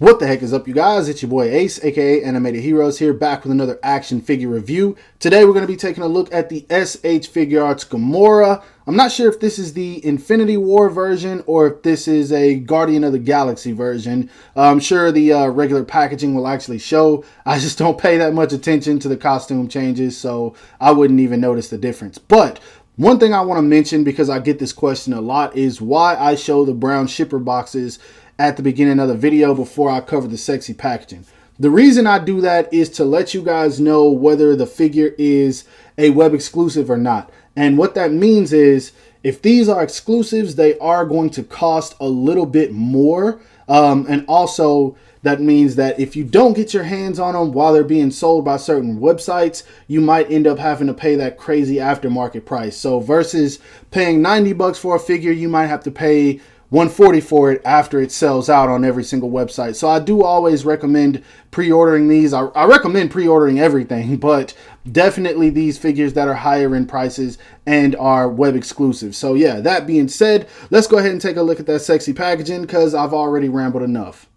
What the heck is up, you guys? It's your boy Ace, aka Animated Heroes, here back with another action figure review. Today we're going to be taking a look at the SH Figuarts Gamora. I'm not sure if this is the Infinity War version or if this is a Guardian of the Galaxy version. I'm sure the regular packaging will actually show. I just don't pay that much attention to the costume changes, so I wouldn't even notice the difference. But one thing I want to mention, because I get this question a lot, is why I show the brown shipper boxes at the beginning of the video before I cover the sexy packaging. The reason I do that is to let you guys know whether the figure is a web exclusive or not. And what that means is if these are exclusives, they are going to cost a little bit more. And also that means that if you don't get your hands on them while they're being sold by certain websites, you might end up having to pay that crazy aftermarket price. So versus paying 90 bucks for a figure, you might have to pay 140 for it after it sells out on every single website. So I do always recommend pre-ordering these. I recommend pre-ordering everything, but definitely these figures that are higher in prices and are web exclusive. So yeah, that being said, let's go ahead and take a look at that sexy packaging because I've already rambled enough.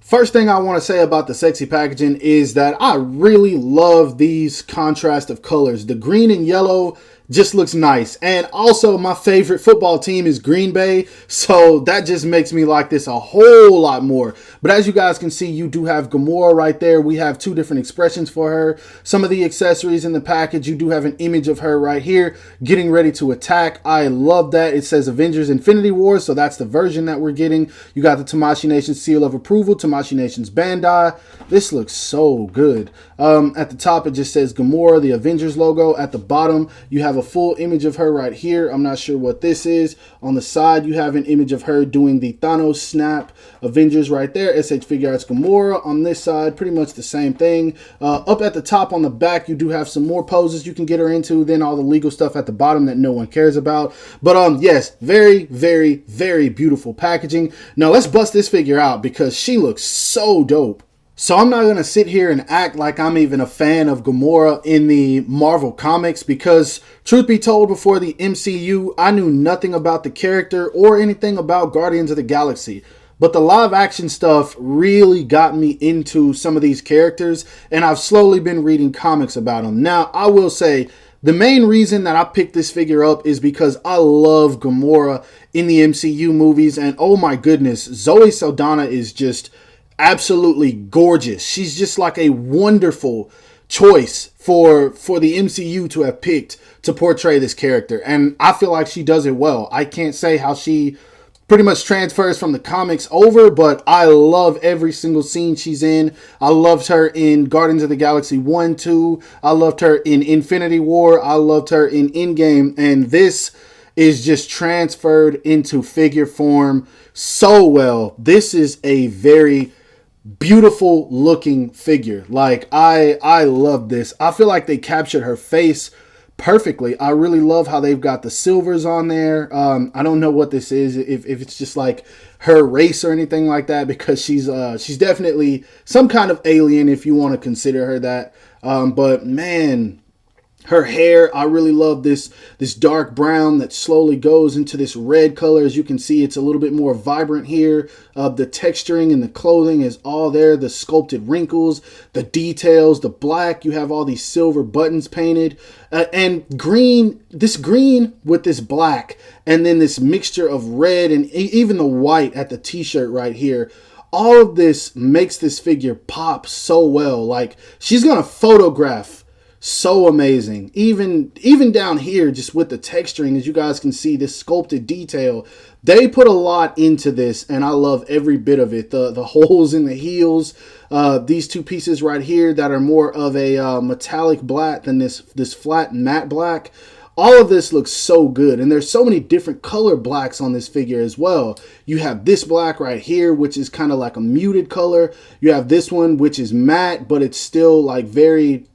First thing I want to say about the sexy packaging is that I really love these contrast of colors. The green and yellow just looks nice. And also my favorite football team is Green Bay, so that just makes me like this a whole lot more. But as you guys can see, you do have Gamora right there. We have two different expressions for her. Some of the accessories in the package, you do have an image of her right here getting ready to attack. I love that. It says Avengers Infinity War, so that's the version that we're getting. You got the Tamashii Nation seal of approval, Tamashii Nation's Bandai. This looks so good. At the top, it just says Gamora, the Avengers logo. At the bottom, you have a full image of her right here. I'm not sure what this is. On the side, you have an image of her doing the Thanos snap. Avengers right there. SH Figuarts Gamora. On this side, pretty much the same thing. Up at the top on the back, you do have some more poses you can get her into. Then all the legal stuff at the bottom that no one cares about. But yes, very, very, very beautiful packaging. Now let's bust this figure out because she looks so dope. So I'm not going to sit here and act like I'm even a fan of Gamora in the Marvel comics because, truth be told, before the MCU, I knew nothing about the character or anything about Guardians of the Galaxy. But the live action stuff really got me into some of these characters, and I've slowly been reading comics about them. Now, I will say, the main reason that I picked this figure up is because I love Gamora in the MCU movies, and oh my goodness, Zoe Saldana is just absolutely gorgeous. She's just like a wonderful choice for the MCU to have picked to portray this character, and I feel like she does it well. I can't say how she pretty much transfers from the comics over, but I love every single scene she's in. I loved her in Guardians of the Galaxy 1, 2. I loved her in Infinity War. I loved her in Endgame, and this is just transferred into figure form so well. This is a very beautiful looking figure. Like I love this. I feel like they captured her face perfectly. I really love how they've got the silvers on there. I don't know what this is, if it's just like her race or anything like that, because she's definitely some kind of alien if you want to consider her that. But man, her hair, I really love this dark brown that slowly goes into this red color. As you can see, it's a little bit more vibrant here. The texturing and the clothing is all there. The sculpted wrinkles, the details, the black. You have all these silver buttons painted. And green, this green with this black. And then this mixture of red and even the white at the t-shirt right here. All of this makes this figure pop so well. Like, she's going to photograph so amazing. Even down here, just with the texturing, as you guys can see, this sculpted detail, they put a lot into this, and I love every bit of it. The holes in the heels, these two pieces right here that are more of a metallic black than this flat matte black. All of this looks so good, and there's so many different color blacks on this figure as well. You have this black right here, which is kind of like a muted color. You have this one, which is matte, but it's still like very,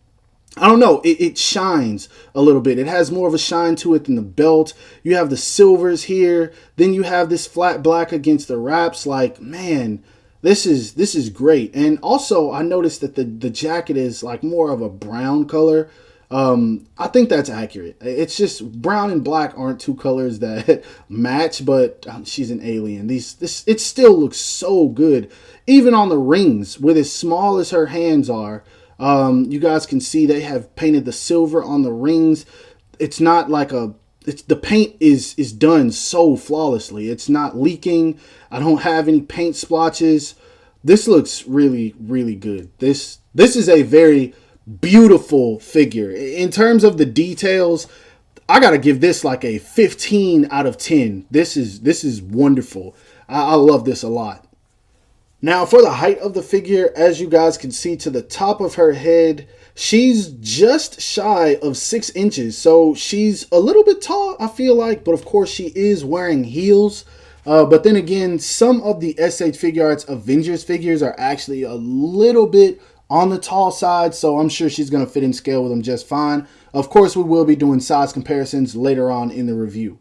I don't know, it shines a little bit. It has more of a shine to it than the belt. You have the silvers here. Then you have this flat black against the wraps. Like, man, this is great. And also, I noticed that the jacket is like more of a brown color. I think that's accurate. It's just brown and black aren't two colors that match, but she's an alien. It still looks so good, even on the rings, with as small as her hands are. You guys can see they have painted the silver on the rings. It's not like the paint is done so flawlessly. It's not leaking. I don't have any paint splotches. This looks really, really good. This is a very beautiful figure. In terms of the details, I gotta give this like a 15 out of 10. This is wonderful. I love this a lot. Now, for the height of the figure, as you guys can see to the top of her head, she's just shy of 6 inches. So she's a little bit tall, I feel like, but of course she is wearing heels. But then again, some of the SH Figuarts Avengers figures are actually a little bit on the tall side, so I'm sure she's going to fit in scale with them just fine. Of course, we will be doing size comparisons later on in the review.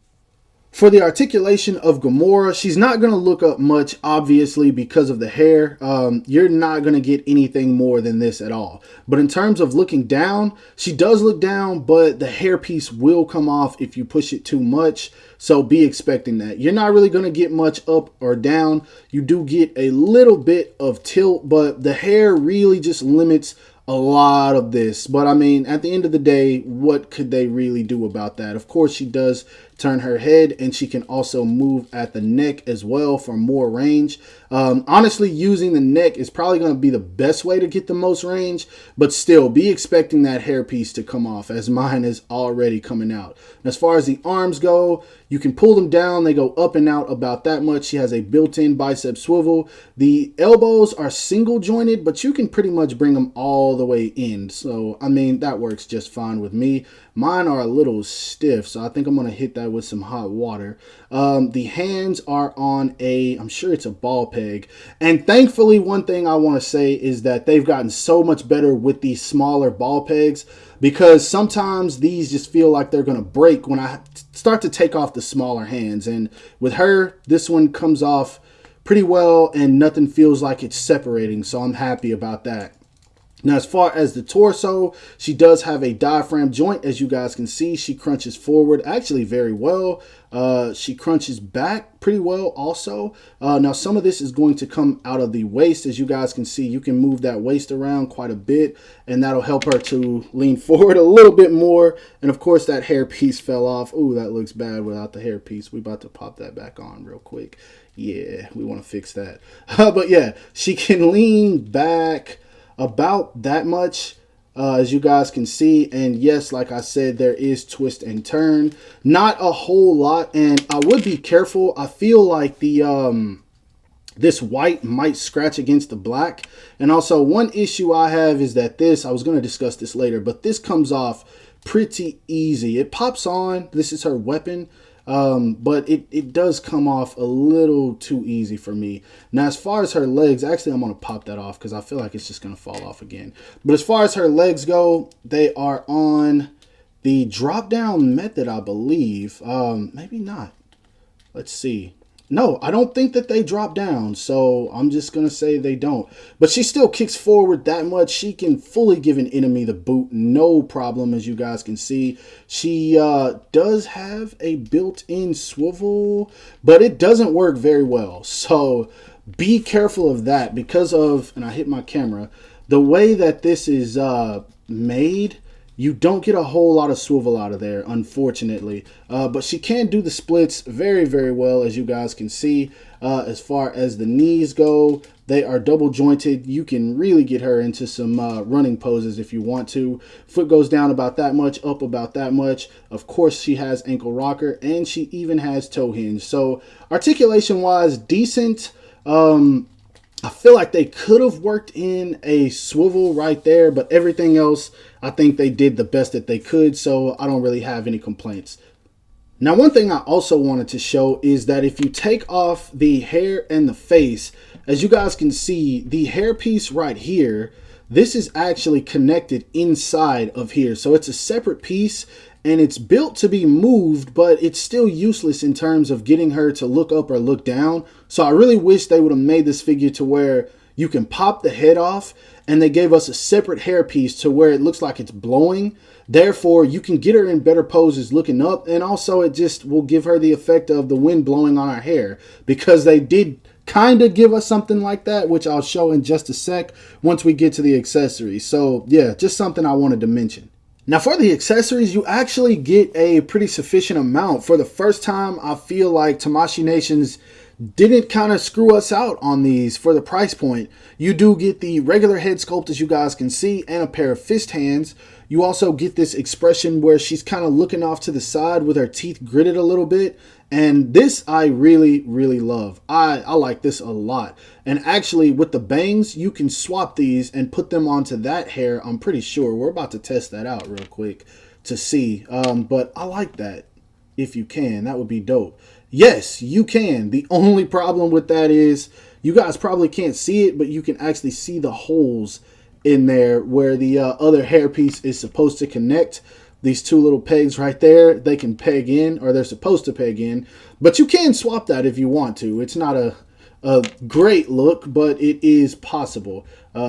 For the articulation of Gamora, she's not going to look up much, obviously, because of the hair. You're not going to get anything more than this at all. But in terms of looking down, she does look down, but the hairpiece will come off if you push it too much. So be expecting that. You're not really going to get much up or down. You do get a little bit of tilt, but the hair really just limits a lot of this. But I mean, at the end of the day, what could they really do about that? Of course, she does turn her head, and she can also move at the neck as well for more range. Honestly, using the neck is probably going to be the best way to get the most range, but still be expecting that hairpiece to come off, as mine is already coming out. And as far as the arms go, you can pull them down. They go up and out about that much. She has a built-in bicep swivel. The elbows are single jointed, but you can pretty much bring them all the way in. So, I mean, that works just fine with me. Mine are a little stiff, so I think I'm going to hit that with some hot water. The hands are on I'm sure it's a ball peg. And thankfully, one thing I want to say is that they've gotten so much better with these smaller ball pegs, because sometimes these just feel like they're going to break when I start to take off the smaller hands. And with her, this one comes off pretty well and nothing feels like it's separating, so I'm happy about that. Now, as far as the torso, she does have a diaphragm joint. As you guys can see, she crunches forward actually very well. She crunches back pretty well also. Now, some of this is going to come out of the waist. As you guys can see, you can move that waist around quite a bit, and that'll help her to lean forward a little bit more. And of course, that hair piece fell off. Ooh, that looks bad without the hair piece. We're about to pop that back on real quick. Yeah, we want to fix that. But yeah, she can lean back about that much, as you guys can see. And yes, like I said, there is twist and turn, not a whole lot. And I would be careful. I feel like the this white might scratch against the black. And also, one issue I have is that I was going to discuss this later, but this comes off pretty easy. It pops on. This is her weapon. But it does come off a little too easy for me. Now, as far as her legs, actually, I'm going to pop that off because I feel like it's just going to fall off again. But as far as her legs go, they are on the drop down method, I believe. Maybe not. Let's see. No, I don't think that they drop down, so I'm just going to say they don't. But she still kicks forward that much. She can fully give an enemy the boot, no problem, as you guys can see. She does have a built-in swivel, but it doesn't work very well. So be careful of that because of, and I hit my camera, the way that this is made. You don't get a whole lot of swivel out of there, unfortunately. But she can do the splits very, very well, as you guys can see. As far as the knees go, they are double jointed. You can really get her into some running poses if you want to. Foot goes down about that much, up about that much. Of course, she has ankle rocker, and she even has toe hinge. So articulation-wise, decent. I feel like they could have worked in a swivel right there, but everything else, I think they did the best that they could, so I don't really have any complaints. Now, one thing I also wanted to show is that if you take off the hair and the face, as you guys can see, the hairpiece right here, this is actually connected inside of here. So it's a separate piece, and it's built to be moved, but it's still useless in terms of getting her to look up or look down. So I really wish they would have made this figure to where you can pop the head off, and they gave us a separate hairpiece to where it looks like it's blowing. Therefore, you can get her in better poses looking up, and also it just will give her the effect of the wind blowing on her hair, because they did kind of give us something like that, which I'll show in just a sec once we get to the accessories. So yeah, just something I wanted to mention. Now for the accessories, you actually get a pretty sufficient amount. For the first time, I feel like Tamashii Nations didn't kind of screw us out on these for the price point. You do get the regular head sculpt, as you guys can see, and a pair of fist hands. You also get this expression where she's kind of looking off to the side with her teeth gritted a little bit. And this I really, really love. I like this a lot. And actually with the bangs, you can swap these and put them onto that hair. I'm pretty sure. We're about to test that out real quick to see. But I like that. If you can, that would be dope. Yes, you can. The only problem with that is you guys probably can't see it, but you can actually see the holes in there where the other hairpiece is supposed to connect. These two little pegs right there, they can peg in, or they're supposed to peg in, but you can swap that if you want to. It's not a great look, but it is possible.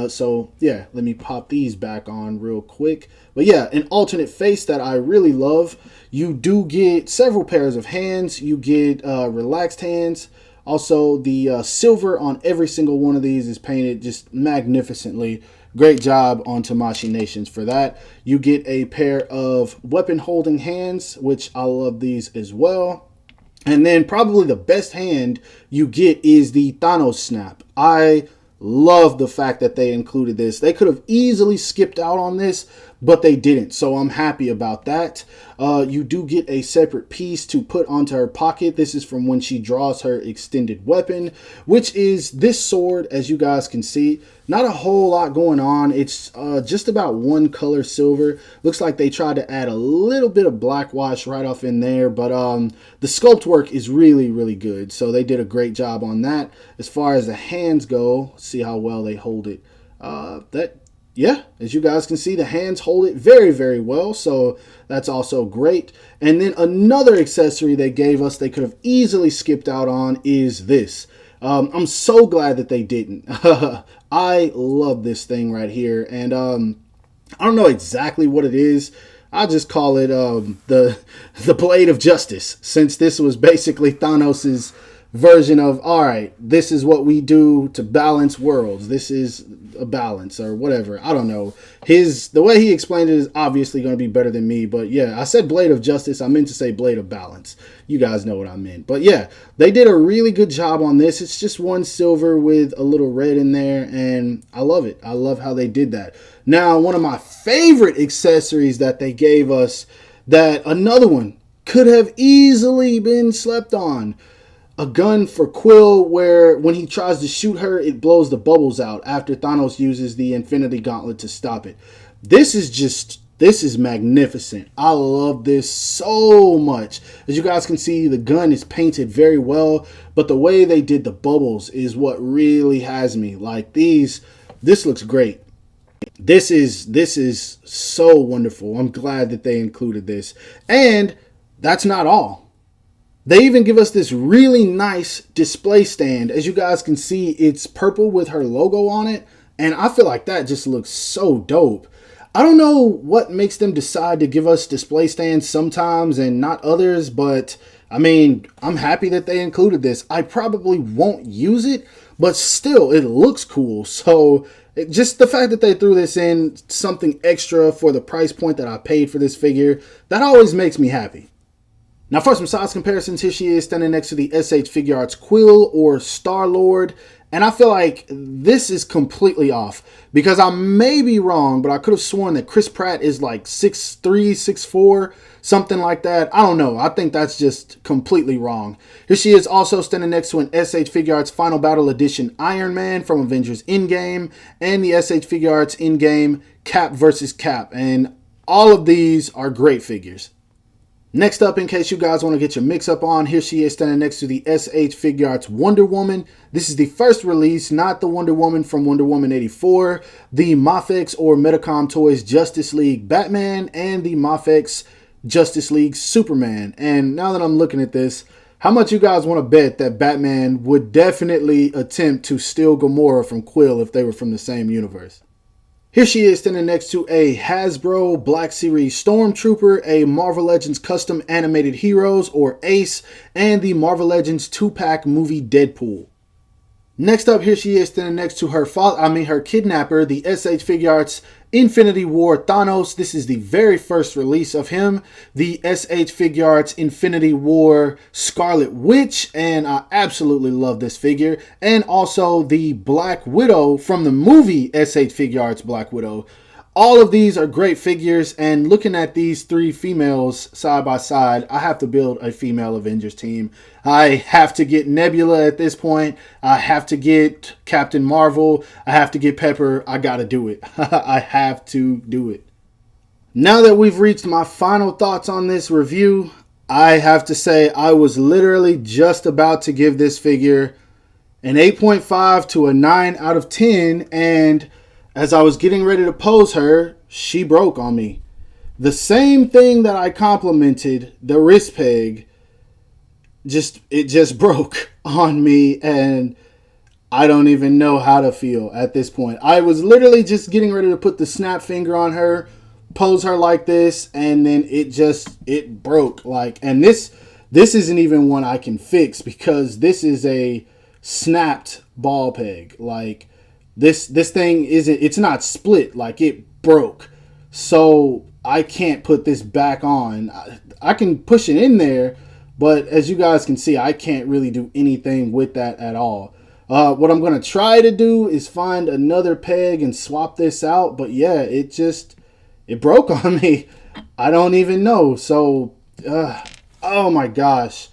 So yeah, let me pop these back on real quick. But yeah, an alternate face that I really love. You do get several pairs of hands. You get relaxed hands. Also, the silver on every single one of these is painted just magnificently. Great job on Tamashii Nations for that. You get a pair of weapon holding hands, which I love these as well. And then probably the best hand you get is the Thanos snap. I love the fact that they included this. They could have easily skipped out on this, but they didn't. So I'm happy about that. You do get a separate piece to put onto her pocket. This is from when she draws her extended weapon, which is this sword, as you guys can see. Not a whole lot going on. It's just about one color silver. Looks like they tried to add a little bit of black wash right off in there, but the sculpt work is really, really good. So they did a great job on that. As far as the hands go, see how well they hold it. Yeah, as you guys can see, the hands hold it very, very well. So that's also great. And then another accessory they gave us they could have easily skipped out on is this. I'm so glad that they didn't. I love this thing right here. And I don't know exactly what it is. I'll just call it the Blade of Justice, since this was basically Thanos's version of, all right, this is what we do to balance worlds. This is a balance or whatever. I don't know. The way he explained it is obviously going to be better than me. But yeah, I said Blade of Justice. I meant to say Blade of Balance. You guys know what I meant. But yeah, they did a really good job on this. It's just one silver with a little red in there, and I love it. I love how they did that. Now, one of my favorite accessories that they gave us, that another one could have easily been slept on. A gun for Quill, where when he tries to shoot her, it blows the bubbles out after Thanos uses the Infinity Gauntlet to stop it. This is magnificent. I love this so much. As you guys can see, the gun is painted very well, but the way they did the bubbles is what really has me. Like this looks great. This is so wonderful. I'm glad that they included this. And that's not all. They even give us this really nice display stand. As you guys can see, it's purple with her logo on it. And I feel like that just looks so dope. I don't know what makes them decide to give us display stands sometimes and not others. But, I mean, I'm happy that they included this. I probably won't use it, but still, it looks cool. So, just the fact that they threw this in, something extra for the price point that I paid for this figure, that always makes me happy. Now for some size comparisons, here she is standing next to the SH Figuarts Quill or Star-Lord. And I feel like this is completely off because I may be wrong, but I could have sworn that Chris Pratt is like 6'3", 6'4", something like that. I don't know. I think that's just completely wrong. Here she is also standing next to an SH Figuarts Final Battle Edition Iron Man from Avengers Endgame and the SH Figuarts Endgame Cap versus Cap. And all of these are great figures. Next up, in case you guys want to get your mix up on, here she is standing next to the SH Figuarts Wonder Woman. This is the first release, not the Wonder Woman from Wonder Woman 84, the Mafex or Medicom Toys Justice League Batman, and the Mafex Justice League Superman. And now that I'm looking at this, How much you guys want to bet that Batman would definitely attempt to steal Gamora from Quill if they were from the same universe? Here she is standing next to a Hasbro Black Series Stormtrooper, a Marvel Legends Custom Animated Heroes or ACE, and the Marvel Legends 2-pack movie Deadpool. Next up, here she is standing next to her kidnapper, the SH Figuarts Infinity War Thanos. This is the very first release of him, the SH Figuarts Infinity War Scarlet Witch, and I absolutely love this figure. And also the Black Widow from the movie SH Figuarts Black Widow. All of these are great figures, and looking at these three females side by side, I have to build a female Avengers team. I have to get Nebula at this point. I have to get Captain Marvel. I have to get Pepper. I gotta do it. I have to do it. Now that we've reached my final thoughts on this review, I have to say I was literally just about to give this figure an 8.5 to a 9 out of 10, and as I was getting ready to pose her, she broke on me. The same thing that I complimented, the wrist peg, it just broke on me, and I don't even know how to feel at this point. I was literally just getting ready to put the snap finger on her, pose her like this, and then it broke. And this isn't even one I can fix because this is a snapped ball peg. This thing it's not split, it broke. So I can't put this back on. I can push it in there, but as you guys can see, I can't really do anything with that at all. What I'm going to try to do is find another peg and swap this out. But yeah, it broke on me. I don't even know. So, oh my gosh.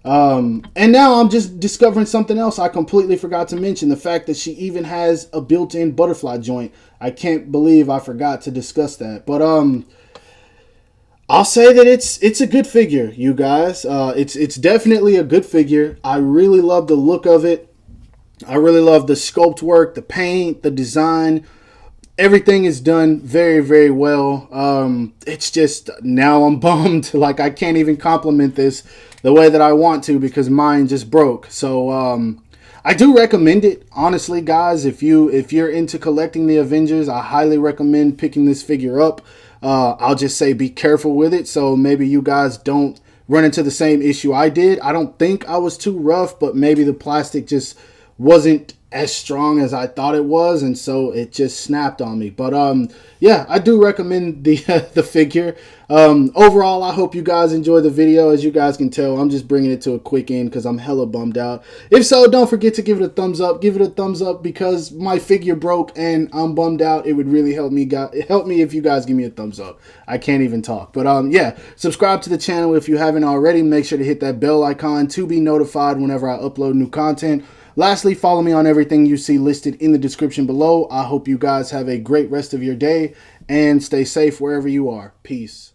And now I'm just discovering something else I completely forgot to mention. The fact that she even has a built-in butterfly joint. I can't believe I forgot to discuss that. But I'll say that it's a good figure, you guys. It's definitely a good figure. I really love the look of it. I really love the sculpt work, the paint, the design. Everything is done very, very well. It's just now I'm bummed. I can't even compliment this the way that I want to because mine just broke. So I do recommend it, honestly, guys. If you're into collecting the Avengers, I highly recommend picking this figure up. I'll just say be careful with it, so maybe you guys don't run into the same issue I did. I don't think I was too rough, but maybe the plastic just wasn't as strong as I thought it was, and so it just snapped on me. But yeah, I do recommend the the figure. Overall, I hope you guys enjoy the video. As you guys can tell, I'm just bringing it to a quick end because I'm hella bummed out. If so, don't forget to give it a thumbs up. Give it a thumbs up because my figure broke and I'm bummed out. It would really help me if you guys give me a thumbs up. I can't even talk. But yeah, subscribe to the channel if you haven't already. Make sure to hit that bell icon to be notified whenever I upload new content. Lastly, follow me on everything you see listed in the description below. I hope you guys have a great rest of your day and stay safe wherever you are. Peace.